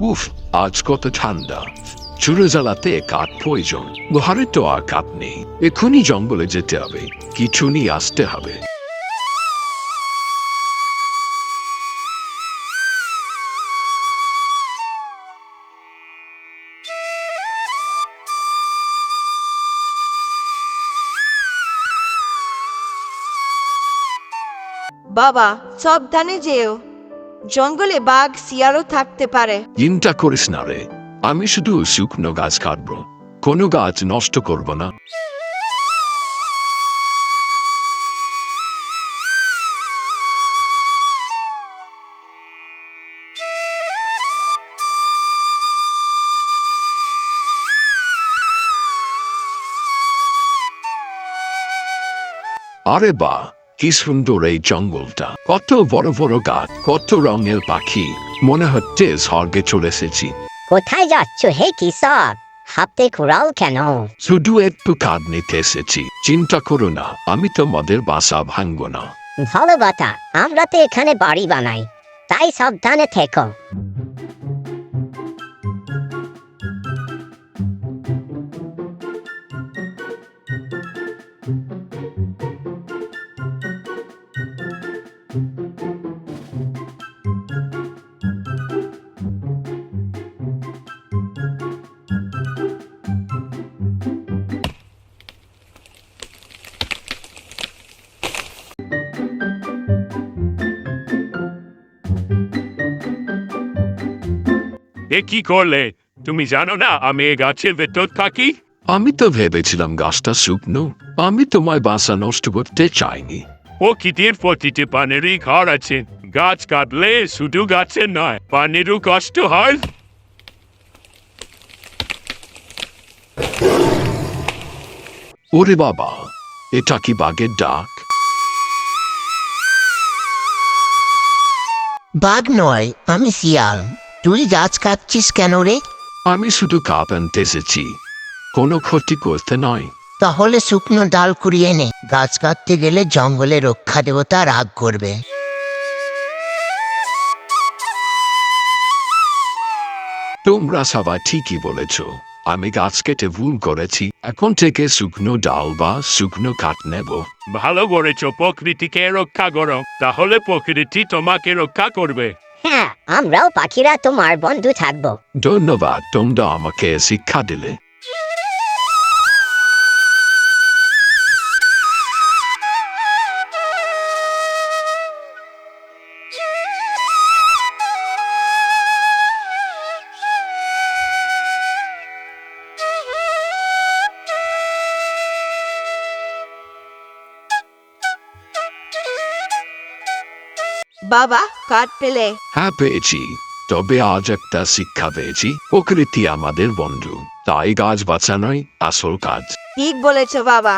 উফ, আজ কত ঠান্ডা। চুলো জ্বালাতে কাঠ প্রয়োজন। ঘরে তো আর কাঠ নেই। এখনই জঙ্গলে যেতে হবে, কিছু নিয়ে আসতে হবে। বাবা, সাবধানে যেও। জঙ্গলে বাঘ শিয়ালও থাকতে পারে। চিন্তা করিস না রে, আমি শুধু শুকনো গাছ কাটবো, কোনো গাছ নষ্ট করব না। আরে বাহ, কি সুন্দর এই জঙ্গলটা! কত বড় বড় গাছ, কত রঙের পাখি, মনে হচ্ছে স্বর্গে চলে এসেছি। কোথায় যাচ্ছ হে কিশোর? হাতে কুড়াল কেন? শুধু একটু কাঠ নিতে এসেছি, চিন্তা করো না, আমি তোমাদের বাসা ভাঙবো না। ভালো কথা, আমরা তো এখানে বাড়ি বানাই, তাই সাবধানে থেকো। এ কি করলে? তুমি জানো না আমি এই গাছের ভেতর থাকি? আমি তো ভেবেছিলাম গাছটা শুকনো, আমি তোমায় বাসা নষ্ট করতে চাইনি। প্রকৃতির প্রতিটি প্রাণেরই ঘর আছে, গাছ কাটলে শুধু গাছের নয়, প্রাণেরও কষ্ট হয়। ওরে বাবা, এটা কি বাঘের ডাক? বাঘ নয়, আমি শিয়াল। তুই গাছ কাটছিস কেন রে? আমি শুধু কাঠ আনতে এসেছি, কোনো ক্ষতি করতে নয়। তাহলে শুকনো ডাল কুড়িয়ে নে, গাছ কাটতে গেলে জঙ্গলে রক্ষা দেবতা রাগ করবে। তোমরা সবাই ঠিকই বলেছ, আমি গাছ কেটে ভুল করেছি, এখন থেকে শুকনো ডাল বা শুকনো কাঠ নেব। ভালো করেছ, প্রকৃতিকে রক্ষা করো, তাহলে প্রকৃতি তোমাকে রক্ষা করবে। হ্যাঁ, আমরাও পাখিরা তোমার বন্ধু থাকবো। ধন্যবাদ, তোমরা আমাকে শিক্ষা দিলে। বাবা, কাঠ পেলে? হ্যাঁ পেয়েছি, তবে আজ একটা শিক্ষা পেয়েছি, প্রকৃতি আমাদের বন্ধু, তাই গাছ বাঁচানোই আসল কাজ। ঠিক বলেছ বাবা।